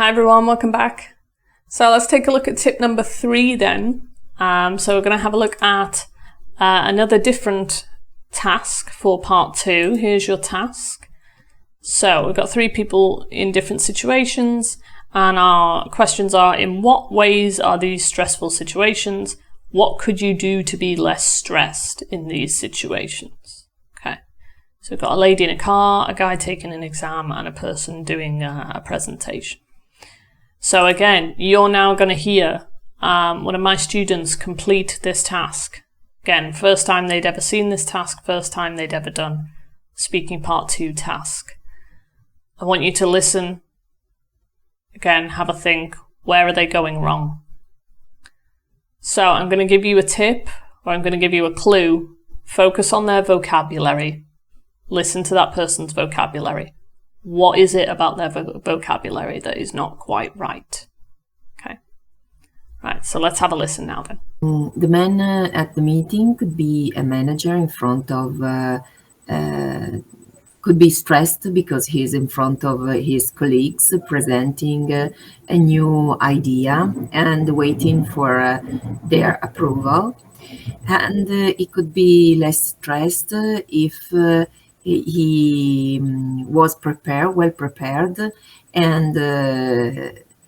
Hi everyone, welcome back. So let's take a look at tip number 3 then. So we're going to have a look at another different task for part 2. Here's your task. So we've got 3 people in different situations, and our questions are: in what ways are these stressful situations? What could you do to be less stressed in these situations? Okay. So we've got a lady in a car, a guy taking an exam, and a person doing a presentation. So again, you're now going to hear one of my students complete this task. Again, first time they'd ever seen this task, first time they'd ever done speaking part 2 task. I want you to listen. Again, have a think. Where are they going wrong? So I'm going to give you a tip, or I'm going to give you a clue. Focus on their vocabulary. Listen to that person's vocabulary. What is it about their vocabulary that is not quite right? Okay. Right, so let's have a listen now then. The man at the meeting could be a manager in front of, could be stressed because he's in front of his colleagues presenting a new idea and waiting for their approval. And he could be less stressed if he was well prepared and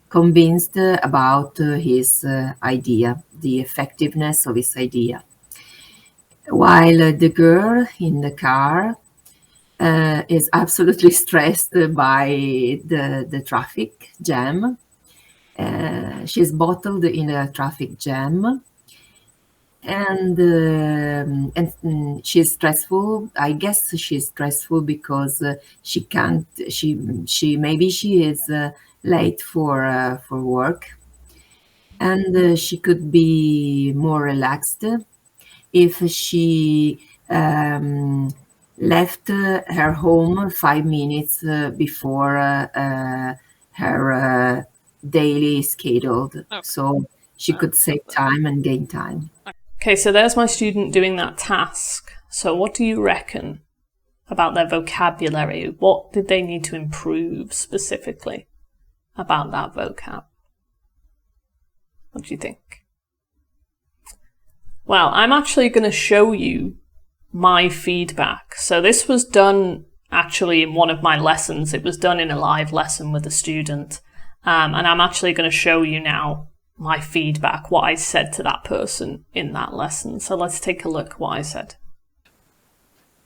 convinced about his idea, the effectiveness of his idea. While the girl in the car is absolutely stressed by the traffic jam. She's bottled in a traffic jam. And she's stressful. I guess she's stressful because she maybe she is late for work, and she could be more relaxed if she left her home 5 minutes before her daily schedule, so she could save time and gain time. Okay, so there's my student doing that task. So what do you reckon about their vocabulary? What did they need to improve specifically about that vocab? What do you think? Well, I'm actually going to show you my feedback. So this was done actually in one of my lessons. It was done in a live lesson with a student. And I'm actually going to show you now my feedback, what I said to that person in that lesson. So let's take a look what I said.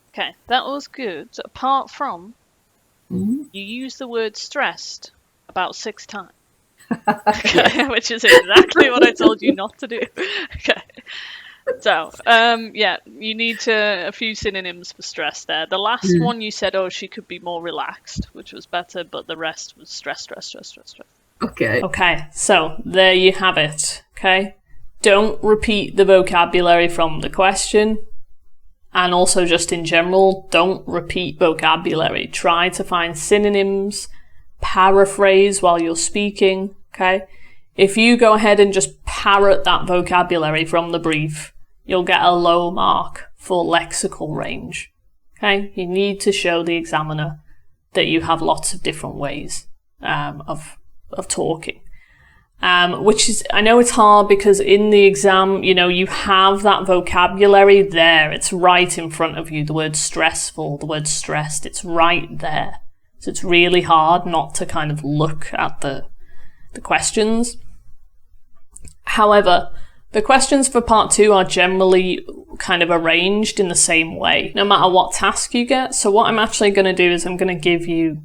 Okay, that was good. Apart from, you used the word stressed about 6 times. Okay, which is exactly what I told you not to do. Okay. So, yeah, you need a few synonyms for stress there. The last one you said, oh, she could be more relaxed, which was better, but the rest was stress. Okay, so there you have it, okay? Don't repeat the vocabulary from the question, and also just in general, don't repeat vocabulary. Try to find synonyms, paraphrase while you're speaking, okay? If you go ahead and just parrot that vocabulary from the brief, you'll get a low mark for lexical range, okay? You need to show the examiner that you have lots of different ways of talking, which is, I know it's hard because in the exam, you know, you have that vocabulary there. It's right in front of you. The word stressful, the word stressed, it's right there. So it's really hard not to kind of look at the questions. However, the questions for part 2 are generally kind of arranged in the same way, no matter what task you get. So what I'm actually going to do is I'm going to give you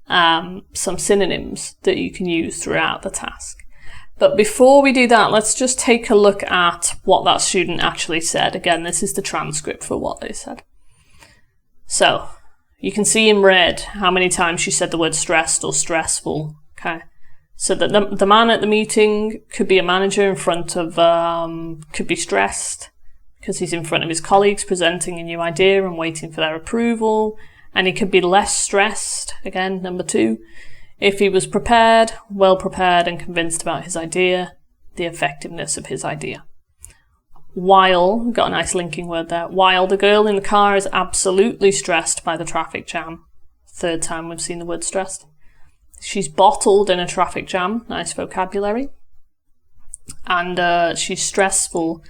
some synonyms that you can use throughout the task. But before we do that, let's just take a look at what that student actually said. Again, this is the transcript for what they said. So you can see in red how many times she said the word stressed or stressful. Okay. So the man at the meeting could be a manager in front of, could be stressed because he's in front of his colleagues presenting a new idea and waiting for their approval. And he could be less stressed, again, number 2, if he was prepared, well prepared and convinced about his idea, the effectiveness of his idea. While, got a nice linking word there, while the girl in the car is absolutely stressed by the traffic jam. 3rd time we've seen the word stressed. She's bottled in a traffic jam. Nice vocabulary. And she's stressful.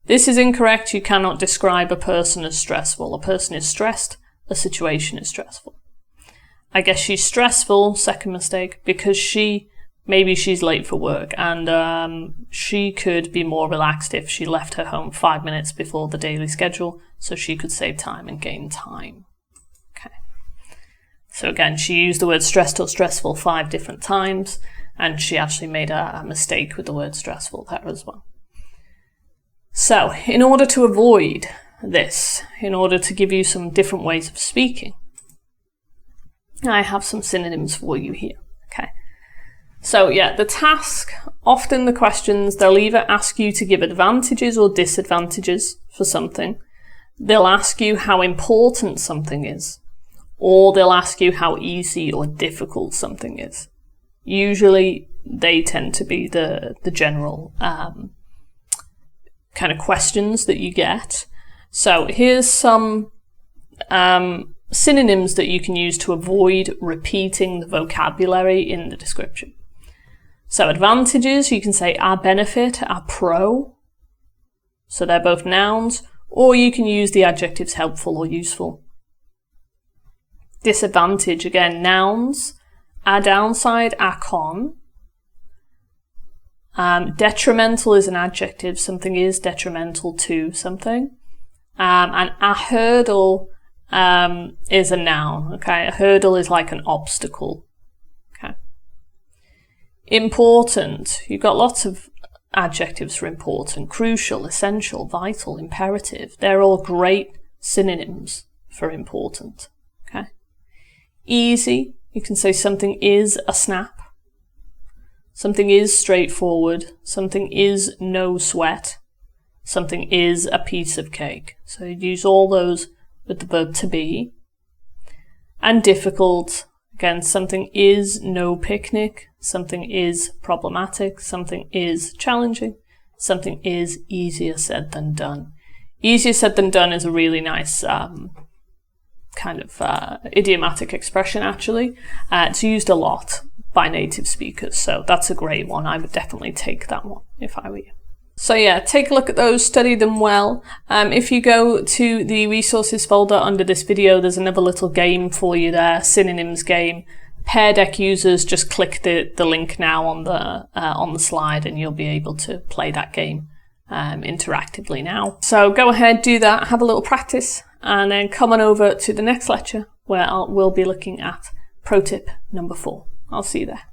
This is incorrect. You cannot describe a person as stressful. A person is stressed. A situation is stressful. I guess she's stressful, second mistake, because maybe she's late for work, and she could be more relaxed if she left her home 5 minutes before the daily schedule, so she could save time and gain time. Okay. So again, she used the word stressed or stressful 5 different times, and she actually made a mistake with the word stressful there as well. So, in order to avoid this, in order to give you some different ways of speaking, I have some synonyms for you here. Okay. So yeah, the task, often the questions, they'll either ask you to give advantages or disadvantages for something. They'll ask you how important something is, or they'll ask you how easy or difficult something is. Usually they tend to be the general kind of questions that you get. So here's some synonyms that you can use to avoid repeating the vocabulary in the description. So advantages, you can say a benefit, a pro. So they're both nouns, or you can use the adjectives helpful or useful. Disadvantage, again, nouns, a downside, a con. Detrimental is an adjective, something is detrimental to something. And a hurdle is a noun, okay? A hurdle is like an obstacle, okay? Important, you've got lots of adjectives for important: crucial, essential, vital, imperative. They're all great synonyms for important, okay? Easy, you can say something is a snap, something is straightforward, something is no sweat, something is a piece of cake. So you'd use all those with the verb to be. And difficult, again, something is no picnic, something is problematic, something is challenging, something is easier said than done. Easier said than done is a really nice kind of idiomatic expression, actually. It's used a lot by native speakers, so that's a great one. I would definitely take that one if I were you. So yeah, take a look at those, study them well. If you go to the resources folder under this video, there's another little game for you there, synonyms game. Pear Deck users, just click the link now on the slide and you'll be able to play that game interactively now. So go ahead, do that, have a little practice, and then come on over to the next lecture where we'll be looking at pro tip number 4. I'll see you there.